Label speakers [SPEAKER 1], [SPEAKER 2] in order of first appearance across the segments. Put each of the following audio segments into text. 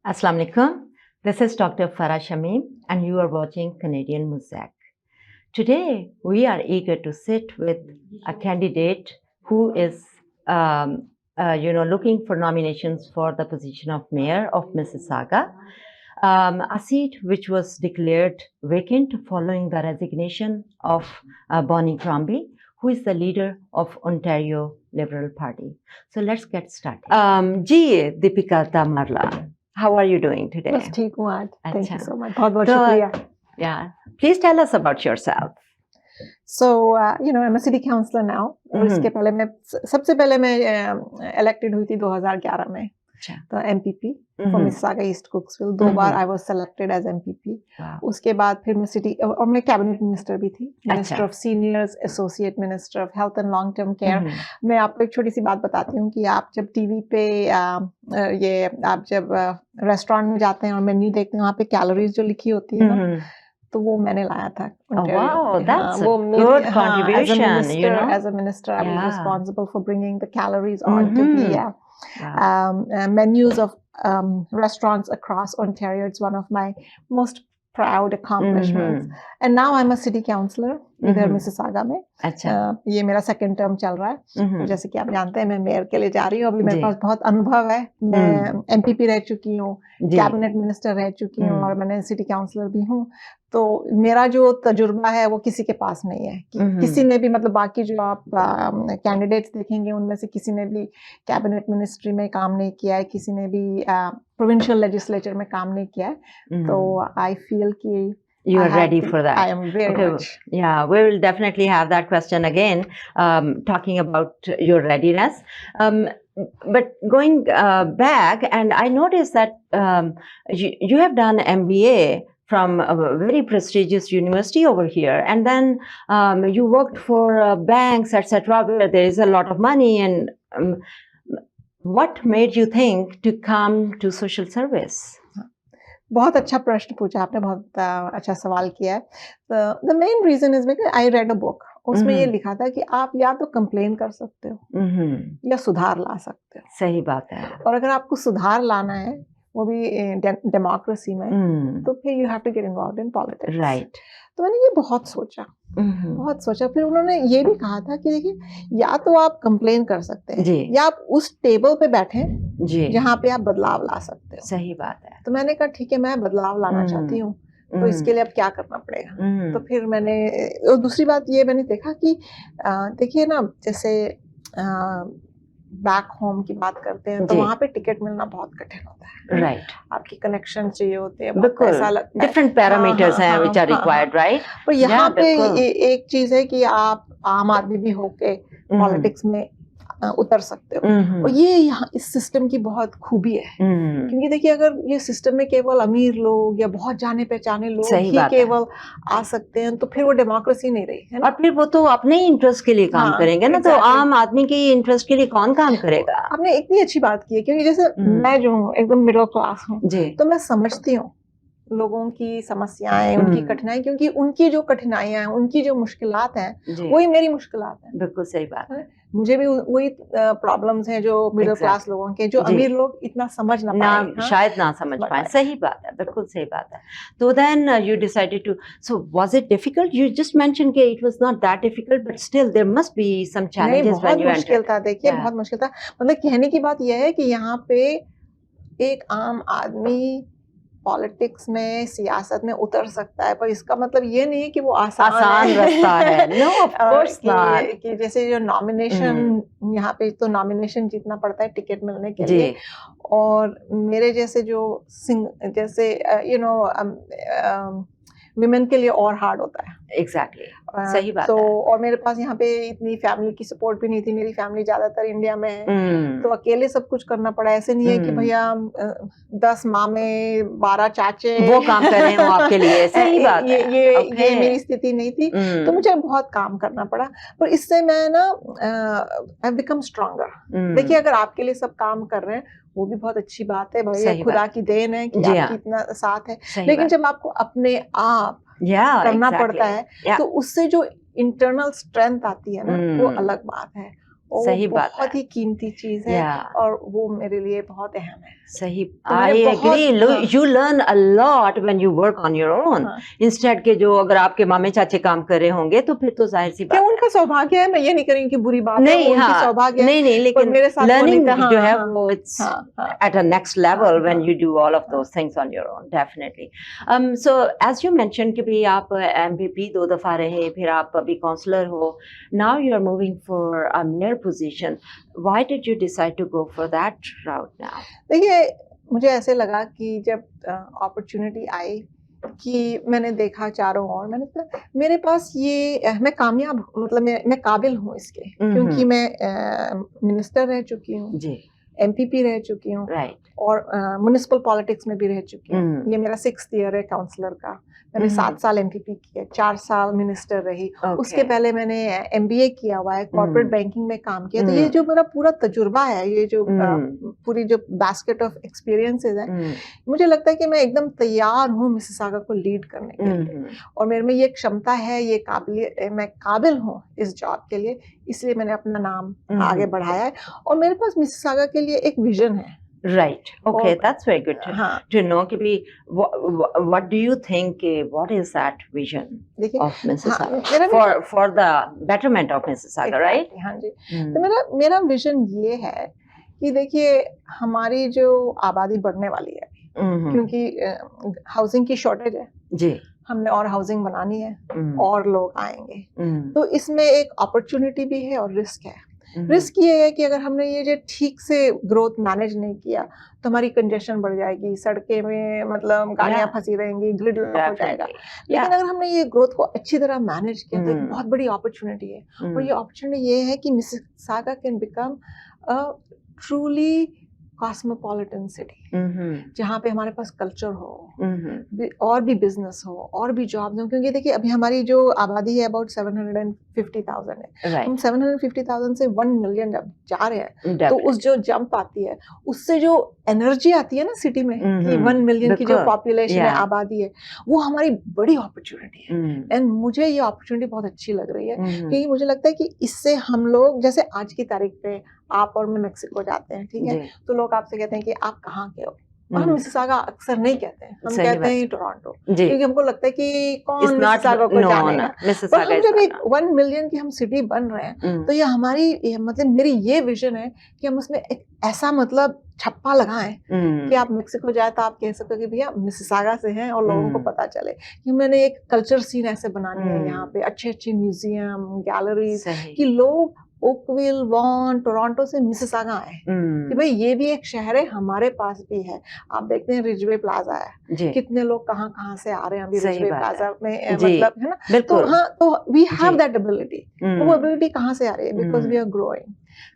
[SPEAKER 1] Assalamu alaikum. This is Dr. Farah Shamim, and you are watching Canadian Mosaic. Today, we are eager to sit with a candidate who is, looking for nominations for the position of mayor of Mississauga, a seat which was declared vacant following the resignation of Bonnie Crombie, who is the leader of Ontario Liberal Party. So let's get started. Ji Deepika Tamarla. How are you doing today?
[SPEAKER 2] बस ठीक हूँ आज. Thank you
[SPEAKER 1] अच्छा.
[SPEAKER 2] so much. बहुत बहुत
[SPEAKER 1] तो
[SPEAKER 2] शुक्रिया.
[SPEAKER 1] yeah, please tell us about yourself.
[SPEAKER 2] So I'm a city councillor now. और इसके पहले सबसे पहले मैं elected हुई थी 2011 में.
[SPEAKER 1] अच्छा.
[SPEAKER 2] तो MPP for Mississauga East Cooksville. 2 bar I was selected as MPP.
[SPEAKER 1] Wow.
[SPEAKER 2] उसके बाद फिर मैं city और मैं cabinet minister भी थी. Minister
[SPEAKER 1] अच्छा.
[SPEAKER 2] of Seniors, Associate Minister of Health and Long Term Care. मैं आपको एक छोटी सी बात बताती हूँ कि आप जब टीवी पे आप जब रेस्टोरेंट में जाते हैं और मेन्यू देखते हैं वहाँ पे कैलोरीज जो लिखी होती है ना, तो वो मैंने लाया था.
[SPEAKER 1] Oh, wow, that's a
[SPEAKER 2] वो
[SPEAKER 1] good contribution,
[SPEAKER 2] as a minister, I was
[SPEAKER 1] Yeah.
[SPEAKER 2] responsible for bringing the calories onto the menus of restaurants across Ontario. It's one of my most proud accomplishments. And now I'm a city councillor इधर Mississauga में.
[SPEAKER 1] अच्छा.
[SPEAKER 2] ये मेरा second term चल रहा है. जैसे कि आप जानते हैं मैं मेयर के लिए जा रही हूँ. अभी मेरे
[SPEAKER 1] जी.
[SPEAKER 2] पास बहुत अनुभव है. मैं MPP रह चुकी हूँ,
[SPEAKER 1] जी.
[SPEAKER 2] कैबिनेट मिनिस्टर रह चुकी हूँ और मैंने सिटी काउंसलर भी हूँ. तो मेरा जो तजुर्बा है वो किसी के पास नहीं है. किसी ने भी मतलब बाकी जो आप कैंडिडेट्स देखेंगे उनमें से किसी ने भी कैबिनेट मिनिस्ट्री में काम नहीं किया है, किसी ने भी प्रोविंशियल लेजिस्लेचर में काम नहीं किया है. तो आई फील कि
[SPEAKER 1] You are ready for that.
[SPEAKER 2] I am very much.
[SPEAKER 1] Yeah, we will definitely have that question again, talking about your readiness. But going back, and I noticed that you have done MBA from a very prestigious university over here, and then you worked for banks, etc., where there is a lot of money. And what made you think to come to social service?
[SPEAKER 2] बहुत अच्छा प्रश्न पूछा आपने. बहुत अच्छा सवाल किया है. The main reason is because I read a book. उसमें ये लिखा था कि आप या तो कंप्लेन कर सकते हो या सुधार ला सकते हो.
[SPEAKER 1] सही बात है.
[SPEAKER 2] और अगर आपको सुधार लाना है वो भी डेमोक्रेसी में, तो फिर you have to get involved in politics.
[SPEAKER 1] Right.
[SPEAKER 2] तो मैंने ये बहुत सोचा. फिर उन्होंने ये भी कहा था कि देखिए या तो आप कंप्लेन कर सकते हैं या आप उस टेबल पे बैठे जहाँ पे आप बदलाव ला सकते हो.
[SPEAKER 1] सही बात है.
[SPEAKER 2] तो मैंने कहा ठीक है, मैं बदलाव लाना चाहती हूँ, तो इसके लिए अब क्या करना पड़ेगा. तो फिर मैंने और दूसरी बात ये मैंने देखा कि देखिए ना, जैसे बैक होम की बात करते हैं तो वहाँ पे टिकट मिलना बहुत कठिन होता है.
[SPEAKER 1] राइट.
[SPEAKER 2] आपकी कनेक्शन चाहिए होते हैं,
[SPEAKER 1] डिफरेंट पैरामीटर्स हैं which are required, right?
[SPEAKER 2] पर यहाँ पे एक चीज है कि आप आम आदमी भी होके पॉलिटिक्स में उतर सकते हो. और ये यहाँ इस सिस्टम की बहुत खूबी है. क्योंकि देखिए अगर ये सिस्टम में केवल अमीर लोग या बहुत जाने पहचाने लोग ही केवल आ सकते हैं तो फिर वो डेमोक्रेसी नहीं रही है ना.
[SPEAKER 1] और फिर वो तो अपने ही इंटरेस्ट के लिए काम करेंगे ना. तो आम आदमी के इंटरेस्ट के लिए कौन काम करेगा.
[SPEAKER 2] आपने इतनी अच्छी बात की है, क्योंकि जैसे मैं जो हूँ एकदम मिडिल क्लास हूँ, तो मैं समझती हूँ लोगों की समस्याएं, उनकी कठिनाई, क्योंकि उनकी जो कठिनाइयां हैं, उनकी जो मुश्किलात हैं, वही मेरी मुश्किलात हैं.
[SPEAKER 1] बिल्कुल सही बात है.
[SPEAKER 2] मुझे भी वही प्रॉब्लम्स हैं जो मिडिल क्लास लोगों के, जो अमीर लोग इतना समझ ना पाए,
[SPEAKER 1] शायद ना समझ पाए. सही बात है, बिल्कुल सही बात है. तो then you decided to, so was it difficult? You just mentioned कि it was not that difficult, but still there must be some challenges when you entered.
[SPEAKER 2] बहुत मुश्किल था. देखिए बहुत मुश्किल था. मतलब कहने की बात यह है कि यहाँ पे एक आम आदमी पॉलिटिक्स में, सियासत में उतर सकता है, पर इसका मतलब ये नहीं है कि वो आसान
[SPEAKER 1] रास्ता है. No, of course not.
[SPEAKER 2] कि जैसे जो नॉमिनेशन यहाँ पे तो नॉमिनेशन जीतना पड़ता है टिकट मिलने के लिए, और मेरे जैसे जो जैसे विमेन के लिए और हार्ड होता है.
[SPEAKER 1] एग्जैक्टली. सही बात
[SPEAKER 2] तो
[SPEAKER 1] है.
[SPEAKER 2] और मेरे पास यहाँ पे इतनी फैमिली की सपोर्ट भी नहीं थी. मेरी फैमिली ज्यादातर इंडिया में है, तो अकेले सब कुछ करना पड़ा. ऐसे नहीं है कि भैया 10 मामे 12 चाचे
[SPEAKER 1] वो काम कर रहे हैं आपके लिए. सही बात है.
[SPEAKER 2] ये मेरी स्थिति नहीं थी. तो मुझे बहुत काम करना पड़ा, पर इससे मैं ना आई बिकम स्ट्रॉन्गर. देखिए अगर आपके लिए सब काम कर रहे हैं वो भी बहुत अच्छी बात है, भैया खुदा की देन है कि आपकी इतना साथ है. लेकिन जब आपको अपने आप करना पड़ता है तो उससे जो इंटरनल स्ट्रेंथ आती है ना, वो अलग बात है. और
[SPEAKER 1] सही
[SPEAKER 2] वो
[SPEAKER 1] बात है।
[SPEAKER 2] बहुत ही कीमती चीज है
[SPEAKER 1] Yeah.
[SPEAKER 2] और वो मेरे लिए बहुत अहम है।
[SPEAKER 1] सही,
[SPEAKER 2] तो
[SPEAKER 1] I
[SPEAKER 2] मैंने बहुत
[SPEAKER 1] agree.
[SPEAKER 2] हाँ,
[SPEAKER 1] You learn a lot when you work on your own.
[SPEAKER 2] हाँ।
[SPEAKER 1] Instead के जो अगर आपके मामे चाचे काम कर रहे होंगे तो फिर तो जाहिर सी
[SPEAKER 2] क्या
[SPEAKER 1] बात है।
[SPEAKER 2] उनका सौभाग्य है, मैं ये नहीं कह रही हूँ कि बुरी बात है,
[SPEAKER 1] नहीं,
[SPEAKER 2] वो उनकी
[SPEAKER 1] हाँ,
[SPEAKER 2] सौभाग्य है,
[SPEAKER 1] नहीं
[SPEAKER 2] पर
[SPEAKER 1] लेकिन
[SPEAKER 2] मेरे साथ वो नहीं
[SPEAKER 1] learning
[SPEAKER 2] था।
[SPEAKER 1] जो
[SPEAKER 2] हाँ
[SPEAKER 1] है
[SPEAKER 2] हाँ
[SPEAKER 1] वो it's
[SPEAKER 2] हाँ हाँ
[SPEAKER 1] at a next level
[SPEAKER 2] हाँ
[SPEAKER 1] when
[SPEAKER 2] हाँ
[SPEAKER 1] you do all of
[SPEAKER 2] हाँ
[SPEAKER 1] those things on your own, definitely. So as you mentioned कि भी आप MPP 2 दफा रहे, फिर आप अभी काउंसलर हो, now you are moving for a mayor position. Why did you decide to go for that route now?
[SPEAKER 2] देखिए, मुझे ऐसे लगा कि जब अपॉर्चुनिटी आई कि मैंने देखा चारों ओर, मैंने कहा मेरे पास ये मैं कामयाब मतलब मैं काबिल हूँ इसके, क्योंकि मैं मिनिस्टर रह चुकी हूँ,
[SPEAKER 1] जी,
[SPEAKER 2] एमपीपी रह चुकी हूँ
[SPEAKER 1] right.
[SPEAKER 2] और म्युनिसिपल पॉलिटिक्स में भी रह चुकी हूँ।
[SPEAKER 1] हम्म।
[SPEAKER 2] ये मेरा 6th ईयर है काउंसलर का। मैंने
[SPEAKER 1] हम्म।
[SPEAKER 2] 7 साल एमपीपी किया, 4 साल मिनिस्टर रही। उसके
[SPEAKER 1] Okay.
[SPEAKER 2] पहले मैंने एमबीए किया हुआ है, कॉर्पोरेट बैंकिंग में काम किया। तो ये
[SPEAKER 1] हम्म।
[SPEAKER 2] जो मेरा पूरा तजुर्बा है, ये जो
[SPEAKER 1] हम्म।
[SPEAKER 2] पूरी जो बास्केट ऑफ एक्सपीरियंसेस है,
[SPEAKER 1] हम्म।
[SPEAKER 2] मुझे लगता है कि मैं एकदम तैयार हूँ मिसिसागा को लीड करने के लिए।
[SPEAKER 1] हम्म।
[SPEAKER 2] और मेरे में ये क्षमता है, ये काबिलियत, मैं काबिल हूँ इस जॉब के लिए, इसलिए मैंने अपना नाम आगे बढ़ाया है। और मेरे पास मिसिसागा के लिए एक विजन है।
[SPEAKER 1] Right. Okay,
[SPEAKER 2] और
[SPEAKER 1] that's very good
[SPEAKER 2] हाँ,
[SPEAKER 1] to know. कि भी what do you think? What is that vision
[SPEAKER 2] देखिए
[SPEAKER 1] of Mississauga
[SPEAKER 2] मेरा
[SPEAKER 1] for the betterment of Mississauga, right?
[SPEAKER 2] Exactly, हाँ जी। तो मेरा विजन ये है कि देखिए हमारी जो आबादी बढ़ने वाली है, क्योंकि हाउसिंग की शॉर्टेज है,
[SPEAKER 1] जी,
[SPEAKER 2] हमने और हाउसिंग बनानी है, और लोग आएंगे।
[SPEAKER 1] हम्म।
[SPEAKER 2] तो इसमें एक अपॉर्चुनिटी भी है और रिस्क है। रिस्क ये है कि अगर हमने ये जो ठीक से ग्रोथ मैनेज नहीं किया तो हमारी कंजेशन बढ़ जाएगी, सड़कें में मतलब गाड़ियां
[SPEAKER 1] Yeah.
[SPEAKER 2] फंसी रहेंगी, ग्रिड लॉक हो जाएगा।
[SPEAKER 1] Definitely.
[SPEAKER 2] लेकिन
[SPEAKER 1] Yeah.
[SPEAKER 2] अगर हमने ये ग्रोथ को अच्छी तरह मैनेज किया तो एक बहुत बड़ी अपॉर्चुनिटी है। और ये अपॉर्चुनिटी ये है कि Mississauga can become a truly cosmopolitan city, जहाँ पे हमारे पास कल्चर हो, और भी बिजनेस हो, और भी जॉब्स हो। क्योंकि देखिए अभी हमारी जो आबादी है अबाउट 750,000 है।
[SPEAKER 1] Right.
[SPEAKER 2] हम 750,000 से 1 मिलियन जब जा रहे हैं, तो
[SPEAKER 1] Definitely.
[SPEAKER 2] उस जो जंप आती है, उससे जो एनर्जी आती है ना सिटी में, कि 1 मिलियन की जो
[SPEAKER 1] बिल्कुल,
[SPEAKER 2] पॉपुलेशन है,
[SPEAKER 1] yeah.
[SPEAKER 2] आबादी है, वो हमारी बड़ी अपॉर्चुनिटी है। एंड मुझे ये अपॉर्चुनिटी बहुत अच्छी लग रही है, क्योंकि मुझे लगता है कि इससे हम लोग, जैसे आज की तारीख पे आप और मैं मेक्सिको जाते हैं, ठीक है,
[SPEAKER 1] जी।
[SPEAKER 2] तो लोग आपसे कहते हैं कि आप कहाँ के हो, और हम मिसिसागा अक्सर नहीं कहते हैं, हम
[SPEAKER 1] सही
[SPEAKER 2] कहते
[SPEAKER 1] बात
[SPEAKER 2] हैं टोरंटो,
[SPEAKER 1] जी।
[SPEAKER 2] क्योंकि हमको लगता है कि कौन
[SPEAKER 1] It's not
[SPEAKER 2] मिसिसागा को
[SPEAKER 1] known.
[SPEAKER 2] जानेगा। पर
[SPEAKER 1] Mississauga
[SPEAKER 2] हम
[SPEAKER 1] is
[SPEAKER 2] जब
[SPEAKER 1] not
[SPEAKER 2] एक 1 मिलियन की हम सिटी बन रहे हैं, तो ये हमारी मतलब मेरी ये विजन है कि हम उसमें एक ऐसा मतलब छप्पा लगाएं कि आप मेक्सिको जाए तो आप कह सको कि भैया मिसिसागा से हैं, और लोगों को पता चले कि मैंने एक कल्चर सीन ऐसे बनानी है यहाँ पे, अच्छे अच्छे म्यूजियम, गैलरीज, कि लोग ओकविल, वॉन, टोरंटो से मिसिसागा आए, कि भाई ये भी एक शहर है, हमारे पास भी है। आप देखते हैं रिजवे प्लाजा है, कितने लोग कहाँ कहाँ से आ रहे हैं अभी रिजवे प्लाजा में, मतलब है ना। तो हाँ, तो वी हैव दैट एबिलिटी। वो एबिलिटी कहाँ से आ रही है? Because we are growing.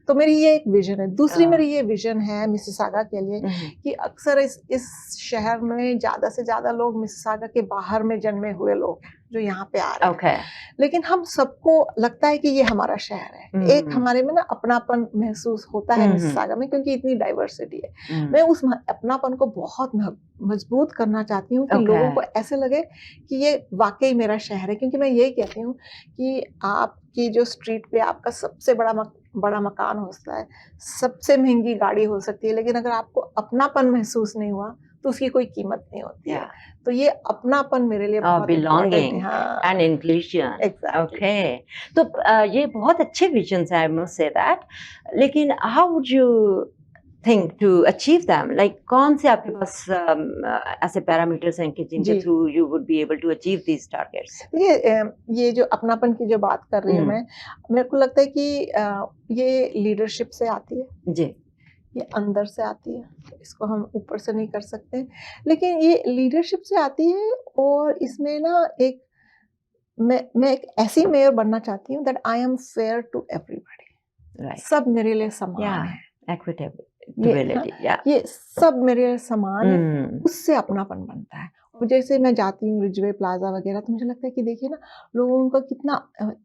[SPEAKER 2] तो मेरी ये एक विजन है। दूसरी मेरी ये विजन है मिसिसागा के लिए, कि अक्सर इस शहर में ज्यादा से ज्यादा लोग मिसिसागा के बाहर में जन्मे हुए लोग हैं जो यहाँ पे आ रहे हैं, लेकिन हम सबको लगता है कि ये हमारा शहर है। एक हमारे में ना अपनापन महसूस होता है मिसिसागा में, क्योंकि इतनी डाइवर्सिटी है। मैं उस अपनापन को बहुत मजबूत करना चाहती हूँ कि लोगों को ऐसे लगे कि ये वाकई मेरा शहर है। क्योंकि मैं यही कहती हूँ कि आपकी जो स्ट्रीट पे आपका सबसे बड़ा मकान हो सकता है, सबसे महंगी गाड़ी हो सकती है, लेकिन अगर आपको अपनापन महसूस नहीं हुआ तो उसकी कोई कीमत नहीं होती है। तो ये अपनापन मेरे लिए बहुत
[SPEAKER 1] belonging and inclusion.
[SPEAKER 2] Exactly.
[SPEAKER 1] Okay. तो ये बहुत अच्छे visions हैं, I must say that. लेकिन how would you think to achieve them? Like कौन से आपके पास ऐसे parameters हैं कि जिनके through you would be able to achieve these targets?
[SPEAKER 2] ये जो अपनापन की जो बात कर रही हूँ मैं, मेरे को लगता है कि ये लीडरशिप से आती है
[SPEAKER 1] जी,
[SPEAKER 2] ये अंदर से आती है, इसको हम ऊपर से नहीं कर सकते, लेकिन ये लीडरशिप से आती है। और इसमें ना एक मैं एक ऐसी मेयर बनना चाहती हूँ that I am fair to everybody. सब मेरे लिए समान है, ये सब मेरे लिए समान है, उससे अपनापन बनता है। और जैसे मैं जाती हूँ रिजवे प्लाजा वगैरह, तो मुझे लगता है कि देखिए ना, लोगों का कितना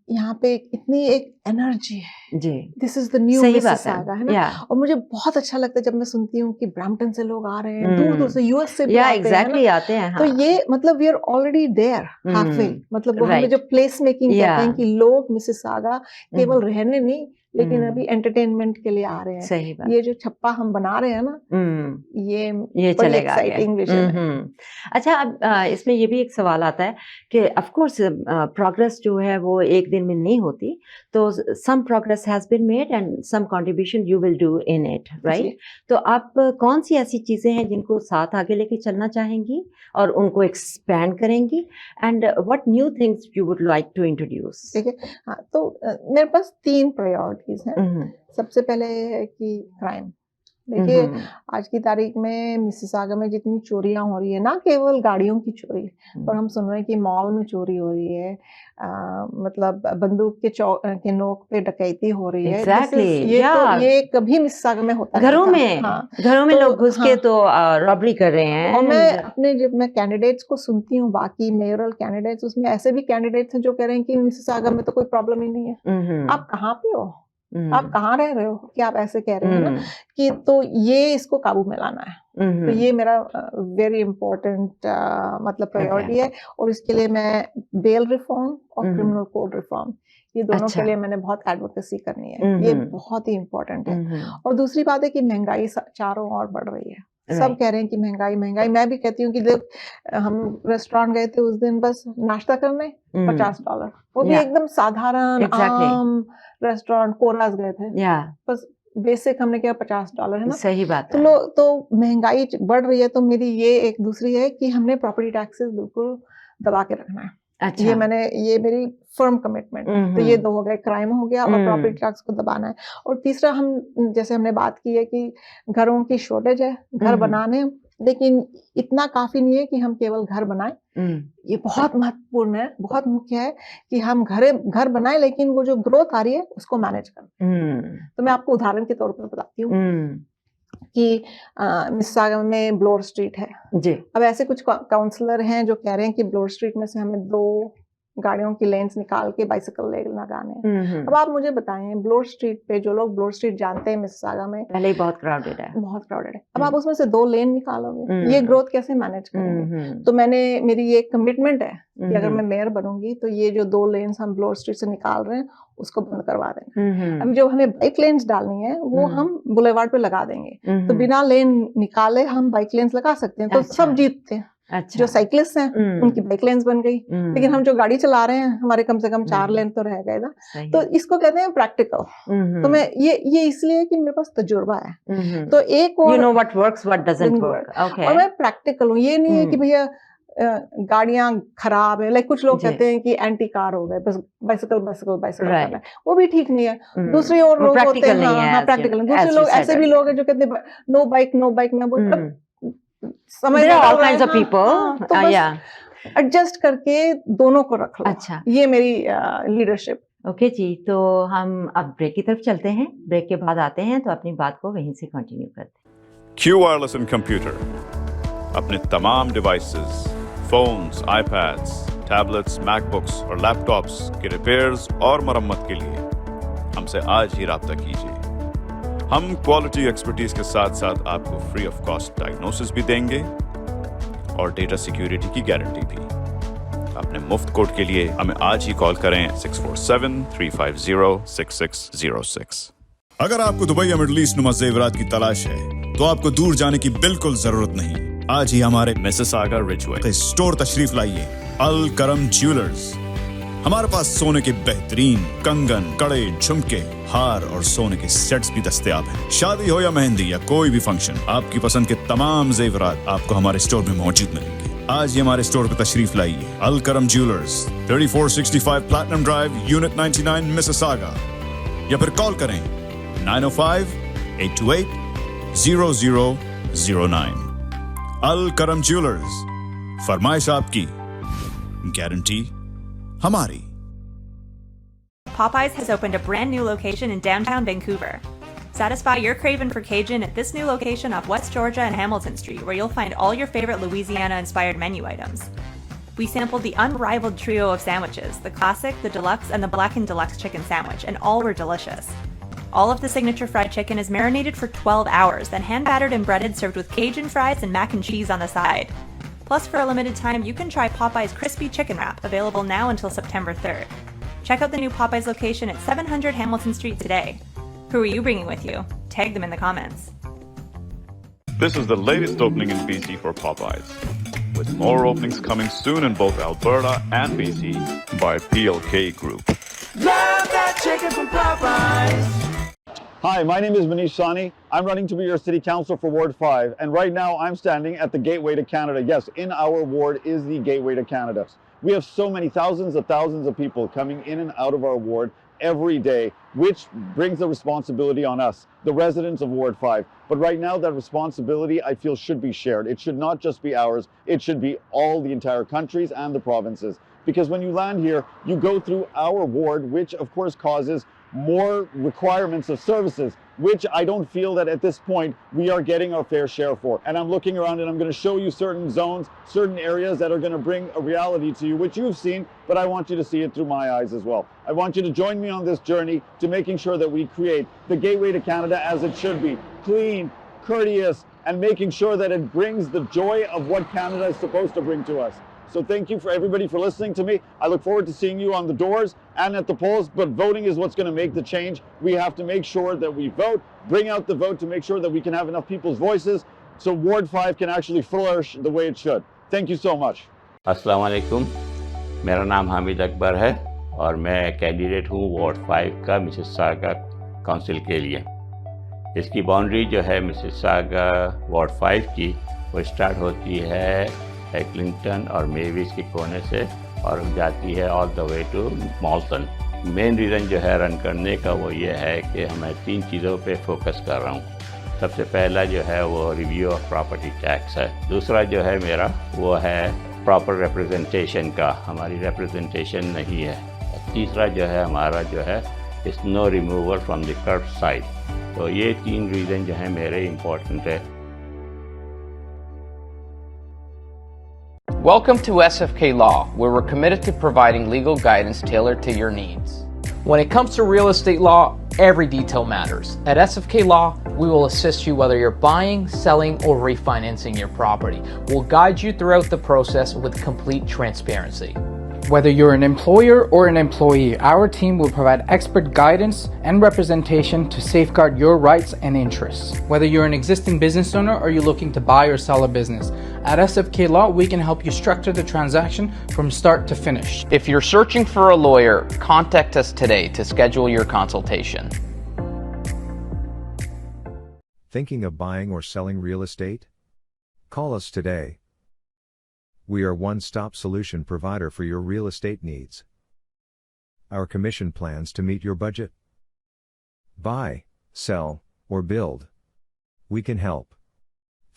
[SPEAKER 2] यहाँ पे इतनी एक एनर्जी है जी, this is the new Mississauga, है ना। और मुझे बहुत अच्छा लगता है जब मैं सुनती हूँ कि ब्रैम्पटन से लोग आ रहे हैं, दूर दूर से, यूएस से भी आते हैं, तो ये मतलब we are already there halfway, मतलब वो हमें जो प्लेस मेकिंग कहते हैं कि लोग मिसिसागा केवल रहने नहीं, लेकिन अभी एंटरटेनमेंट के लिए आ रहे हैं।
[SPEAKER 1] सही बात।
[SPEAKER 2] ये जो छप्पा हम बना रहे हैं ना, ये
[SPEAKER 1] ये
[SPEAKER 2] बड़ी
[SPEAKER 1] चलेगा आगे।
[SPEAKER 2] एक्साइटिंग विजन है।
[SPEAKER 1] अच्छा, अब इसमें ये भी एक सवाल आता है कि ऑफ कोर्स प्रोग्रेस जो है वो एक दिन में नहीं होती, तो some progress has been made and some contribution you will do in it, right?
[SPEAKER 2] जी।
[SPEAKER 1] तो आप कौन सी ऐसी चीजें हैं जिनको साथ आगे लेके चलना चाहेंगी और उनको एक्सपैंड करेंगी, and what new things you would like to introduce?
[SPEAKER 2] ठीक है, हाँ, तो मेरे पास 3 प्रायोरिटीज हैं। सबसे पहले है कि क्राइम। देखिए, आज की तारीख में मिसिसागा में जितनी चोरियां हो रही है, ना केवल गाड़ियों की चोरी, और हम सुन रहे हैं कि मॉल में चोरी हो रही है, मतलब बंदूक के नोक पे डकैती हो रही है।
[SPEAKER 1] Exactly,
[SPEAKER 2] ये कभी मिसिसागा में होता
[SPEAKER 1] घरों
[SPEAKER 2] नहीं
[SPEAKER 1] में,
[SPEAKER 2] था। हाँ,
[SPEAKER 1] घरों में
[SPEAKER 2] तो
[SPEAKER 1] लोग घुस के तो रॉबरी कर रहे हैं।
[SPEAKER 2] और मैं जब मैं कैंडिडेट्स को सुनती हूँ, बाकी मेयरल कैंडिडेट्स, उसमें ऐसे भी कैंडिडेट्स हैं जो कह रहे हैं कि मिसिसागा में तो कोई प्रॉब्लम ही नहीं है। आप कहाँ पे हो? आप कहाँ रह रहे हो कि आप ऐसे कह रहे हो ना, कि तो ये इसको काबू में लाना है। तो ये मेरा वेरी इंपॉर्टेंट मतलब प्रायोरिटी है, और इसके लिए मैं बेल रिफॉर्म और क्रिमिनल कोड रिफॉर्म, ये दोनों के लिए मैंने बहुत एडवोकेसी करनी है। ये बहुत ही इम्पोर्टेंट है। और दूसरी बात है कि महंगाई चारों ओर बढ़ रही है। सब कह रहे हैं कि महंगाई महंगाई। मैं भी कहती हूँ कि देख, हम रेस्टोरेंट गए थे उस दिन बस नाश्ता करने, $50, वो भी एकदम साधारण आम रेस्टोरेंट, कोरास गए थे, बस बेसिक हमने किया $50, है ना?
[SPEAKER 1] सही बात
[SPEAKER 2] है। तो महंगाई बढ़ रही है, तो मेरी ये एक दूसरी है कि हमने प्रॉपर्टी टैक्सेस बिल्कुल दबा के रखना है।
[SPEAKER 1] अच्छा।
[SPEAKER 2] ये मेरी फर्म कमिटमेंट। तो ये 2 हो गए, क्राइम हो गया और प्रॉपर्टी टैक्स को दबाना है। और तीसरा, हम जैसे हमने बात की है कि घरों की शॉर्टेज है, घर बनाने, लेकिन इतना काफी नहीं है कि हम केवल घर बनाएं। ये बहुत महत्वपूर्ण है, बहुत मुख्य है कि हम घर बनाएं, लेकिन वो जो ग्रोथ आ रही है उसको मैनेज करें। तो मैं आपको उदाहरण के तौर पर बताती हूँ कि मिसिसागा में ब्लोर स्ट्रीट है जी। अब ऐसे कुछ काउंसलर हैं जो कह रहे हैं कि ब्लोर स्ट्रीट में से हमें 2 गाड़ियों की लेन्स निकाल के बाइसिकल लेन लगाने। अब आप मुझे बताएं, ब्लोर स्ट्रीट पे जो लोग ब्लोर स्ट्रीट जानते हैं, मिसिसागा में पहले ही बहुत क्राउडेड है, बहुत क्राउडेड है। अब आप उसमें से 2 लेन निकालोगे, ये ग्रोथ कैसे मैनेज करेंगे? तो मेरी ये कमिटमेंट है कि अगर मैं मेयर बनूंगी तो ये जो 2 लेन्स हम ब्लोर स्ट्रीट से निकाल रहे हैं उसको बंद करवा देंगे। अब जो हमें बाइक लेन्स डालनी है वो हम बुलेवार्ड पे लगा देंगे। तो बिना लेन निकाले हम बाइक लेन्स लगा सकते हैं, तो सब जीतते हैं। अच्छा। जो साइकिलिस्ट हैं उनकी बाइक लेन्स बन गई, लेकिन हम जो गाड़ी चला रहे हैं हमारे कम से कम 4 लेन तो रह गए ना। तो इसको कहते हैं प्रैक्टिकल। तो मैं ये इसलिए कि मेरे पास तजुर्बा है। तो एक और
[SPEAKER 1] you know what works, what doesn't work. Okay.
[SPEAKER 2] और मैं प्रैक्टिकल हूँ, ये नहीं है कि भैया गाड़ियां खराब है, लाइक कुछ लोग कहते हैं कि एंटी कार हो गए, बस बाइसिकल वो भी ठीक नहीं है। दूसरे और लोग होते हैं, हाँ प्रैक्टिकल। दूसरे लोग ऐसे भी लोग हैं जो कहते हैं नो बाइक मैं बोल समझ
[SPEAKER 1] all kinds of people.
[SPEAKER 2] तो एडजस्ट करके दोनों को रख लो।
[SPEAKER 1] अच्छा,
[SPEAKER 2] ये मेरी लीडरशिप।
[SPEAKER 1] ओके जी, तो हम अब ब्रेक की तरफ चलते हैं। ब्रेक के बाद आते हैं तो अपनी बात को वहीं से कंटिन्यू करते हैं।
[SPEAKER 3] Q Wireless and Computer अपने तमाम devices, phones, iPads, tablets, MacBooks और लैपटॉप्स के रिपेयर्स और मरम्मत के लिए हमसे आज ही राब्ता कीजिए। हम क्वालिटी एक्सपर्टीज के साथ साथ आपको फ्री ऑफ कॉस्ट डायग्नोसिस भी देंगे और डेटा सिक्योरिटी की गारंटी भी। अपने मुफ्त कोड के लिए हमें आज ही कॉल करें 647-350-6606।
[SPEAKER 4] अगर आपको दुबई या मिडिल ईस्ट नुमा जेवरात की तलाश है तो आपको दूर जाने की बिल्कुल जरूरत नहीं। आज ही हमारे
[SPEAKER 3] मिसिसागा रिजवे
[SPEAKER 4] स्टोर तशरीफ लाइए, अल करम ज्वेलर्स। हमारे पास सोने के बेहतरीन कंगन, कड़े, झुमके, हार और सोने के सेट्स भी दस्तयाब हैं। शादी हो या मेहंदी या कोई भी फंक्शन, आपकी पसंद के तमाम जेवरात आपको हमारे स्टोर में मौजूद मिलेंगे। आज ही हमारे स्टोर पर तशरीफ लाइए, अल करम jewellers, 3465 platinum drive, unit 99, Mississauga, या फिर कॉल करें 905-828-0009। अल करम ज्वेलर्स, फरमाइश आपकी, गारंटी हमारी।
[SPEAKER 5] Popeyes has opened a brand new location in downtown Vancouver. Satisfy your craving for Cajun at this new location off West Georgia and Hamilton Street, where you'll find all your favorite Louisiana-inspired menu items. We sampled the unrivaled trio of sandwiches, the classic, the deluxe, and the blackened deluxe chicken sandwich, and all were delicious. All of the signature fried chicken is marinated for 12 hours, then hand-battered and breaded, served with Cajun fries and mac and cheese on the side. Plus, for a limited time, you can try Popeye's Crispy Chicken Wrap, available now until September 3rd. Check out the new Popeyes location at 700 Hamilton Street today. Who are you bringing with you? Tag them in the comments.
[SPEAKER 3] This is the latest opening in BC for Popeyes, with more openings coming soon in both Alberta and BC by PLK Group.
[SPEAKER 6] Love that chicken from Popeyes.
[SPEAKER 7] Hi, my name is Manish Sani. I'm running to be your city councillor for Ward 5, and right now I'm standing at the Gateway to Canada. Yes, in our ward is the Gateway to Canada. We have so many thousands of people coming in and out of our ward every day, which brings the responsibility on us, the residents of Ward 5. But right now that responsibility, I feel, should be shared. It should not just be ours, it should be all the entire countries and the provinces. Because when you land here, you go through our ward, which of course causes more requirements of services, which I don't feel that at this point we are getting our fair share for. And I'm looking around and I'm going to show you certain zones, certain areas that are going to bring a reality to you, which you've seen, but I want you to see it through my eyes as well. I want you to join me on this journey to making sure that we create the Gateway to Canada as it should be, clean, courteous, and making sure that it brings the joy of what Canada is supposed to bring to us. So thank you for everybody for listening to me. I look forward to seeing you on the doors and at the polls, but voting is what's going to make the change. We have to make sure that we vote, bring out the vote to make sure that we can have enough people's voices so Ward 5 can actually flourish the way it should. Thank you so much.
[SPEAKER 8] अस्सलाम वालेकुम, मेरा नाम हामिद अकबर है और मैं candidate हूँ ward 5 का Mississauga council के लिए। इसकी बाउंड्री जो है मिसिसागा वार्ड 5 की, वो स्टार्ट होती है एक्लिंगटन और मेविस के कोने से और जाती है all the way to Malton. Main reason जो है रन करने का वो ये है कि मैं 3 चीज़ों पे फोकस कर रहा हूँ। सबसे पहला जो है वो रिव्यू ऑफ प्रॉपर्टी टैक्स है, दूसरा जो है मेरा वो है प्रॉपर रिप्रेजेंटेशन का, हमारी रिप्रेजेंटेशन नहीं है, तीसरा जो है हमारा जो है snow removal from the curb side. तो ये 3 रीज़न जो है मेरे इम्पोर्टेंट है।
[SPEAKER 9] Welcome to SFK Law, where we're committed to providing legal guidance tailored to your needs. When it comes to real estate law, every detail matters. At SFK Law, we will assist you whether you're buying, selling, or refinancing your property. We'll guide you throughout the process with complete transparency. Whether you're an employer or an employee, our team will provide expert guidance and representation to safeguard your rights and interests. Whether you're an existing business owner or you're looking to buy or sell a business, at SFK Law, we can help you structure the transaction from start to finish. If you're searching for a lawyer, contact us today to schedule your consultation.
[SPEAKER 10] Thinking of buying or selling real estate? Call us today. We are one-stop solution provider for your real estate needs. Our commission plans to meet your budget. Buy, sell, or build. We can help.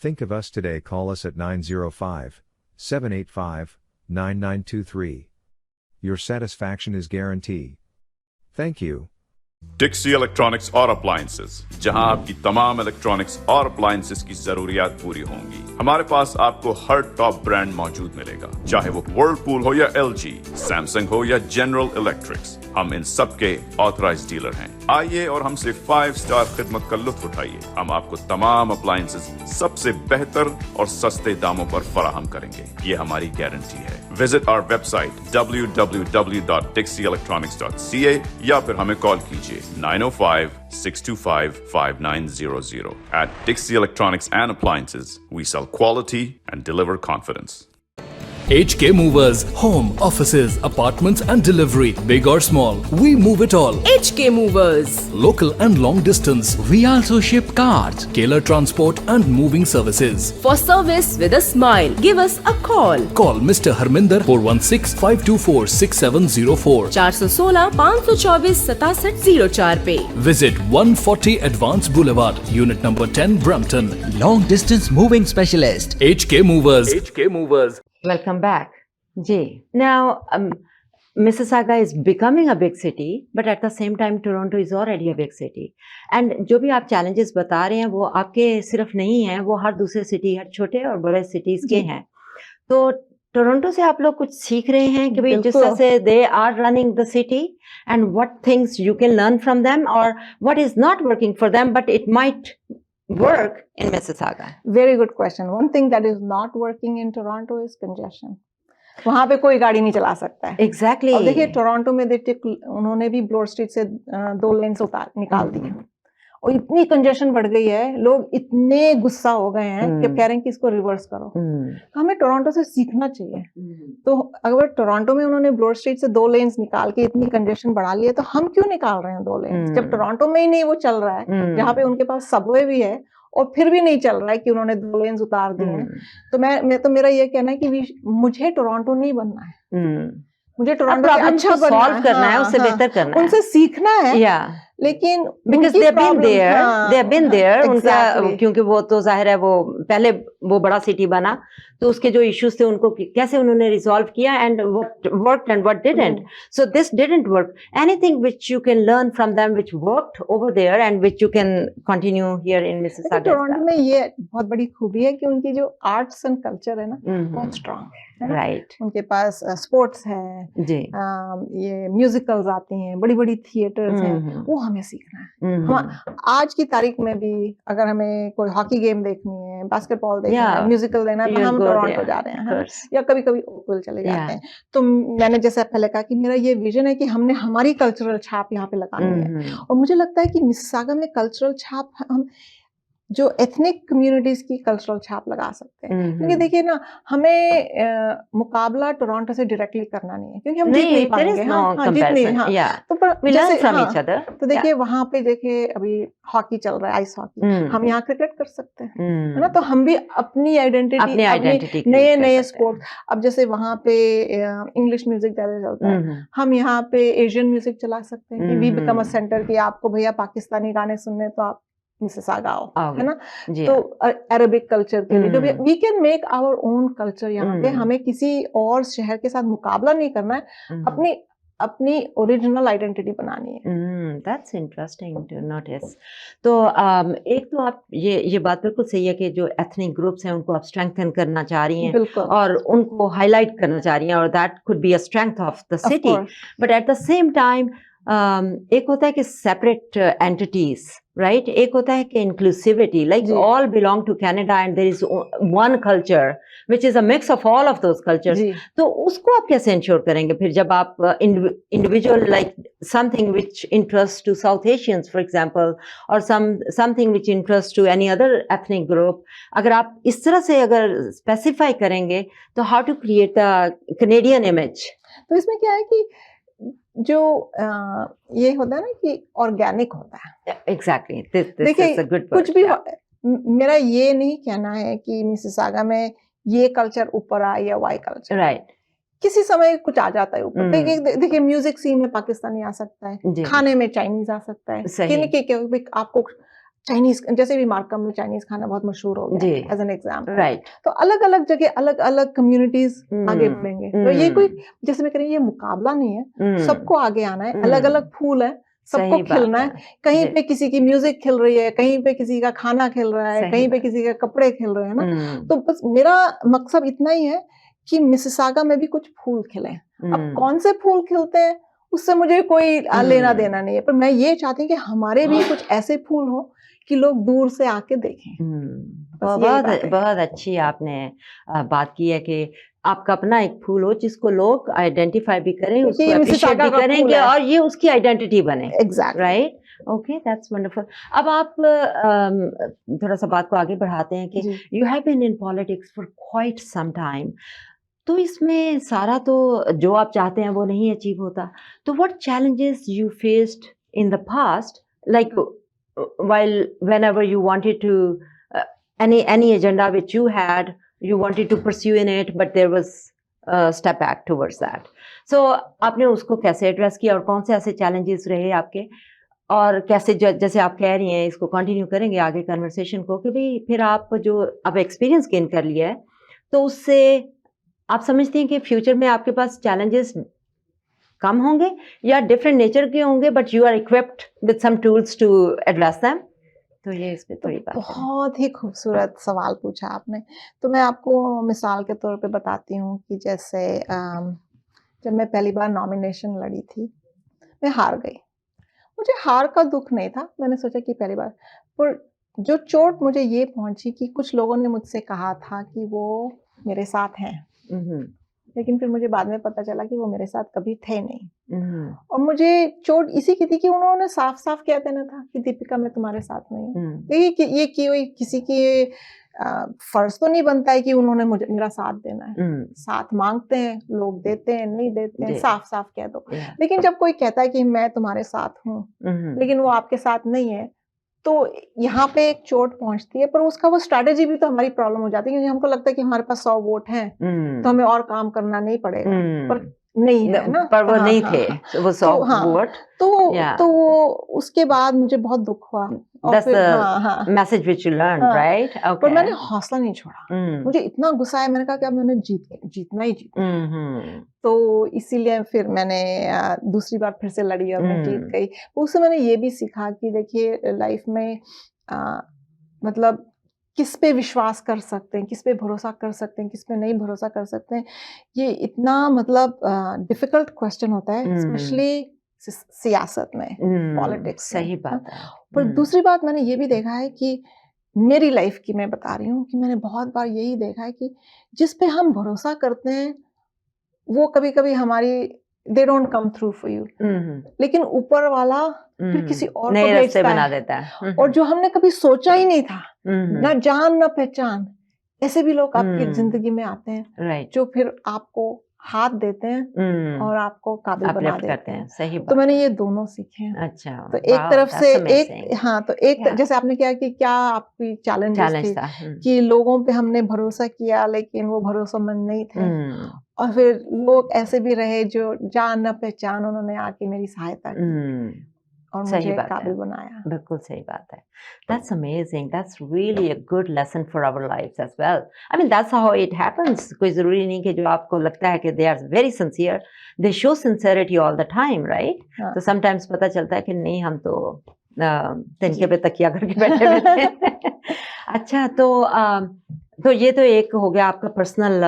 [SPEAKER 10] Think of us today. Call us at 905-785-9923. Your satisfaction is guaranteed. Thank you.
[SPEAKER 3] Dixie electronics और appliances, जहां आपकी तमाम electronics और appliances की जरूरियात पूरी होंगी। हमारे पास आपको हर टॉप ब्रांड मौजूद मिलेगा, चाहे वो वर्लपूल हो या LG, सैमसंग हो या जनरल इलेक्ट्रिक्स। हम इन सब के ऑथराइज्ड डीलर हैं। आइए और हमसे 5 स्टार खिदमत का लुत्फ उठाइए। हम आपको तमाम अप्लायंसेस सबसे बेहतर और सस्ते दामों पर फराहम करेंगे, ये हमारी गारंटी है। विजिट आवर वेबसाइट www.dixieelectronics.ca या फिर हमें कॉल कीजिए 905-625-5900. At Dixie Electronics and Appliances, we sell quality and deliver confidence.
[SPEAKER 11] HK Movers, home, offices, apartments and delivery, big or small, we move it all.
[SPEAKER 12] HK Movers.
[SPEAKER 11] Local and long distance, we also ship cars, Keller Transport and moving services.
[SPEAKER 12] For service with a smile, give us a call.
[SPEAKER 11] Call Mr. Harminder 416-524-6704.
[SPEAKER 12] 416-524-6704 पे.
[SPEAKER 11] Visit 140 Advance Boulevard, Unit number 10, Brampton.
[SPEAKER 6] Long distance moving specialist.
[SPEAKER 11] HK Movers. HK Movers.
[SPEAKER 1] Welcome back. Ji. Now, Mississauga is becoming a big city, but at the same time, Toronto is already a big city. And जो भी आप challenges बता रहे हैं, वो आपके सिर्फ नहीं हैं, वो हर दूसरे city, हर छोटे और बड़े cities के हैं। तो टोरंटो से आप लोग कुछ सीख रहे हैं कि भाई जिस तरह से they are running the city and what things you can learn from them or what is not working for them, but it might work in Mississauga?
[SPEAKER 2] Very good question. One thing that is not working in Toronto is congestion. वहां पे कोई गाड़ी नहीं चला सकता है।
[SPEAKER 1] Exactly.
[SPEAKER 2] और देखिए टोरंटो में देखिए उन्होंने भी ब्लॉड स्ट्रीट से 2 लेन्स निकाल दिए और इतनी कंजेशन बढ़ गई है, लोग इतने गुस्सा हो गए हैं कि कह रहे हैं कि इसको रिवर्स करो। तो हमें टोरंटो से सीखना चाहिए। तो अगर टोरंटो में उन्होंने ब्रॉड स्ट्रीट से 2 लेन्स निकाल के इतनी कंजेशन बढ़ा ली है, तो हम क्यों निकाल रहे हैं 2 लेन्स जब टोरंटो में ही नहीं वो चल रहा है, जहाँ पे उनके पास सबवे भी है और फिर भी नहीं चल रहा है कि उन्होंने 2 लेन्स उतार दिए हैं। तो मैं मेरा ये कहना है कि मुझे टोरंटो नहीं बनना है, मुझे टोरंटो से अच्छा
[SPEAKER 1] सॉल्व करना है, उससे बेहतर करना है,
[SPEAKER 2] उनसे सीखना है। लेकिन
[SPEAKER 1] because they have been there उनका, क्योंकि वो तो जाहिर है वो पहले वो बड़ा सिटी बना तो उसके जो इश्यूज थे उनको कैसे उन्होंने रिजॉल्व किया and what worked and what didn't. So this didn't work. Anything which you can learn from them which worked over there and which you can continue here in Mississauga.
[SPEAKER 2] Toronto में ये बहुत बड़ी खूबी है कि उनकी जो आर्ट्स एंड कल्चर है ना बहुत स्ट्रांग है।
[SPEAKER 1] राइट।
[SPEAKER 2] उनके पास स्पोर्ट्स है
[SPEAKER 1] जी,
[SPEAKER 2] ये म्यूजिकल्स आती हैं, बड़ी बड़ी थिएटर्स हैं, वो हमें सीखना है। आज की तारीख में भी अगर हमें कोई हॉकी गेम देखनी है, बास्केटबॉल देखना है, म्यूजिकल देखना है, तो हम टोरंटो जा रहे हैं या कभी कभी ओकविल चले जाते हैं। तो मैंने जैसे पहले कहा कि मेरा ये विजन है कि हमने हमारी कल्चरल छाप यहाँ पे लगानी है और मुझे लगता है कि मिसिसागा में कल्चरल छाप हम जो एथनिक कम्युनिटीज की कल्चरल छाप लगा सकते हैं। क्योंकि देखिए ना, हमें मुकाबला टोरंटो से डायरेक्टली करना नहीं है क्योंकि हम जीत नहीं पाएंगे। तो देखिए वहां पे देखिए अभी हॉकी चल रहा है, आइस हॉकी, हम यहाँ क्रिकेट कर सकते हैं, है ना। तो हम भी अपनी आइडेंटिटी नए नए स्पोर्ट, अब जैसे वहां पे इंग्लिश म्यूजिक ज्यादा चलता है, हम यहाँ पे एशियन म्यूजिक चला सकते हैं कि वी बिकम अ सेंटर कि आपको भैया पाकिस्तानी गाने सुनने तो आप मिसिसागा आओ, है ना। तो अरबिक कल्चर के लिए जो we can make our own culture यहाँ पे, हमें किसी और शहर के साथ मुकाबला नहीं करना है, अपनी ओरिजिनल आइडेंटिटी बनानी है।
[SPEAKER 1] That's interesting to notice. तो एक तो आप ये बात बिल्कुल सही है कि जो एथनिक ग्रुप्स हैं उनको आप स्ट्रेंथन करना चाह रही हैं और उनको हाईलाइट करना चाह रही हैं और that could be a strength of the city. But at the same time एक होता है कि सेपरेट एंटिटीज, राइट, एक होता है कि inclusivity, like all belong to Canada and there is one culture which is a mix of all of those cultures. तो उसको आप कैसे इंश्योर करेंगे फिर जब आप individual like something which interest to South Asians for example और something which interest to any other ethnic group, अगर आप इस तरह से अगर स्पेसिफाई करेंगे तो how to create the Canadian image?
[SPEAKER 2] तो इसमें क्या है कि जो ये होता है ना कि ऑर्गेनिक होता है।
[SPEAKER 1] एग्जैक्टली।
[SPEAKER 2] देखिए कुछ भी मेरा ये नहीं कहना है कि मिसिसागा में ये कल्चर ऊपर आए या वाई कल्चर,
[SPEAKER 1] राइट।
[SPEAKER 2] किसी समय कुछ आ जाता है ऊपर। देखिए म्यूजिक सीन में पाकिस्तानी आ सकता है, खाने में चाइनीज आ सकता है, आपको चाइनीज, जैसे भी मार्कम में चाइनीज खाना बहुत मशहूर हो गया एज एन एग्जाम्पल,
[SPEAKER 1] राइट।
[SPEAKER 2] तो अलग अलग जगह अलग अलग कम्युनिटीज आगे बढ़ेंगे। तो ये कोई जैसे मैं कह रही हूँ, ये मुकाबला नहीं है, सबको आगे आना है, अलग अलग फूल है, सबको खिलना है। कहीं पे किसी की म्यूजिक खिल रही है, कहीं पे किसी का खाना खिल रहा है, कहीं पे किसी के कपड़े खिल रहे हैं ना। तो बस मेरा मकसद इतना ही है कि मिसिसागा में भी कुछ फूल खिले। अब कौन से फूल खिलते हैं उससे मुझे कोई लेना देना नहीं है, पर मैं ये चाहती हूँ कि हमारे भी कुछ ऐसे फूल हो कि लोग दूर से आके देखें।
[SPEAKER 1] बहुत अच्छी आपने बात की है कि आपका अपना एक फूल हो जिसको लोग आइडेंटिफाई भी करें, उसको अप्रिशिएट भी करेंगे और ये उसकी आइडेंटिटी बने।
[SPEAKER 2] Exactly,
[SPEAKER 1] right. Okay, that's wonderful. अब आप थोड़ा सा बात को आगे बढ़ाते हैं कि you have been in politics for quite some time, तो इसमें सारा तो जो आप चाहते हैं वो नहीं अचीव होता। तो what challenges you faced in the past, like while whenever you wanted to any agenda which you had, you wanted to pursue in it, but there was a step back towards that. So आपने उसको कैसे address किया और कौन से ऐसे challenges रहे आपके, और कैसे जैसे आप कह रही हैं इसको कंटिन्यू करेंगे आगे कन्वर्सेशन को कि भाई फिर आप जो अब एक्सपीरियंस गेन कर लिया है तो उससे आप समझती हैं कि फ्यूचर में आपके पास चैलेंजेस कम होंगे या डिफरेंट नेचर के होंगे, but you are equipped with some tools to address them? तो ये इस पे थोड़ी बात।
[SPEAKER 2] बहुत ही खूबसूरत सवाल पूछा आपने। तो मैं आपको मिसाल के तौर पे बताती हूँ कि जैसे जब मैं पहली बार नॉमिनेशन लड़ी थी, मैं हार गई। मुझे हार का दुख नहीं था, मैंने सोचा कि पहली बार, पर जो चोट मुझे ये पहुंची कि कुछ लोगों ने मुझसे कहा था कि वो मेरे साथ हैं, लेकिन फिर मुझे बाद में पता चला कि वो मेरे साथ कभी थे नहीं। और मुझे चोट इसी की थी कि उन्होंने साफ साफ कह देना था कि दीपिका मैं तुम्हारे साथ नहीं हूँ। देखिए कि ये कि किसी की फर्ज तो नहीं बनता है कि उन्होंने मुझे मेरा साथ देना है। साथ मांगते हैं लोग, देते हैं नहीं देते हैं, साफ साफ कह दो। लेकिन जब कोई कहता है कि मैं तुम्हारे साथ हूँ लेकिन वो आपके साथ नहीं है, तो यहाँ पे एक चोट पहुंचती है। पर उसका वो स्ट्रैटेजी भी तो हमारी प्रॉब्लम हो जाती है, क्योंकि हमको लगता है कि हमारे पास 100 वोट हैं तो हमें और काम करना नहीं पड़ेगा, पर नहीं है ना,
[SPEAKER 1] पर वो नहीं थे वो 100 वोट।
[SPEAKER 2] तो उसके बाद मुझे बहुत दुख हुआ।
[SPEAKER 1] That's the message which you learned, right? Okay.
[SPEAKER 2] पर मैंने हौसला नहीं छोड़ा। मुझे इतना गुस्सा आया, मैंने कहा कि अब मैंने जीतना ही जीतना। तो इसीलिए फिर मैंने दूसरी बार फिर से लड़ी और मैं जीत गई। उससे मैंने ये भी सीखा कि देखिए लाइफ में मतलब किस पे विश्वास कर सकते हैं, किस पे भरोसा कर सकते हैं, किस पे नहीं भरोसा कर सकते हैं, ये इतना मतलब डिफिकल्ट क्वेश्चन होता है, स्पेशली सियासत में, पॉलिटिक्स।
[SPEAKER 1] सही बात है।
[SPEAKER 2] पर दूसरी बात मैंने ये भी देखा है कि मेरी लाइफ की मैं बता रही हूँ कि मैंने बहुत बार यही देखा है कि जिस पे हम भरोसा करते हैं वो कभी कभी हमारी they don't come through for you, लेकिन ऊपर वाला फिर किसी और को भेजता
[SPEAKER 1] बना देता है।
[SPEAKER 2] और जो हमने कभी सोचा ही नहीं था, ना जान ना पहचान, ऐसे भी लोग आपकी जिंदगी में आते हैं जो फिर आपको हाथ देते हैं और आपको काबिल बना देते हैं।
[SPEAKER 1] सही बात।
[SPEAKER 2] तो मैंने ये दोनों सीखे हैं।
[SPEAKER 1] अच्छा,
[SPEAKER 2] तो एक तरफ से एक जैसे आपने क्या कि क्या आपकी चैलेंज थी कि लोगों पे हमने भरोसा किया लेकिन वो भरोसेमंद नहीं थे, और फिर लोग ऐसे भी रहे जो जान न पहचान, उन्होंने आके मेरी सहायता की और मुझे काबिल बनाया।
[SPEAKER 1] बिल्कुल सही बात है। That's amazing. That's really a good lesson for our lives as well. I mean, that's how it happens. कोई जरूरी नहीं कि जो आपको लगता है कि they are very sincere, they show sincerity all the time, right? तो sometimes पता चलता है कि नहीं, हम तो तिनके पे तकिया करके बैठे हुए थे। अच्छा, तो ये तो एक हो गया आपका पर्सनल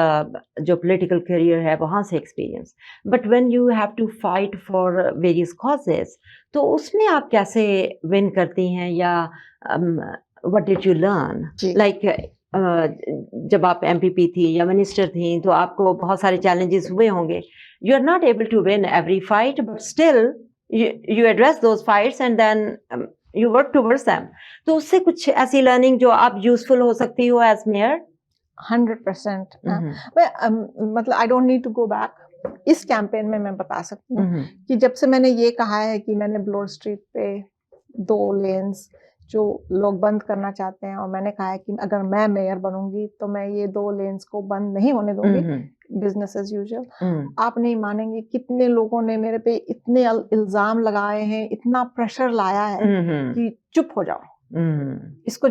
[SPEAKER 1] जो पॉलिटिकल करियर है वहाँ से experience. But when you have to fight for various causes, तो उसमें आप कैसे विन करती हैं, या what did you learn? Like जब आप एमपीपी थी या मिनिस्टर थी तो आपको बहुत सारे चैलेंजेस हुए होंगे। You are not able to win every fight, but still you address those fights and then you work towards them. तो उससे कुछ ऐसी लर्निंग जो आप यूजफुल हो सकती हो एज मेयर?
[SPEAKER 2] 100%। मतलब I don't need to go back. इस कैंपेन में मैं बता सकती हूँ कि जब से मैंने ये कहा है कि मैंने ब्लोर स्ट्रीट पे 2 लेन्स जो लोग बंद करना चाहते हैं, और मैंने कहा है कि अगर मैं मेयर बनूंगी तो मैं ये 2 लेन्स को बंद नहीं होने दूंगी, बिजनेस एज यूजुअल। आप नहीं मानेंगे कितने लोगों ने मेरे पे इतने इल्जाम लगाए हैं, इतना प्रेशर लाया है कि चुप हो जाओ, इसको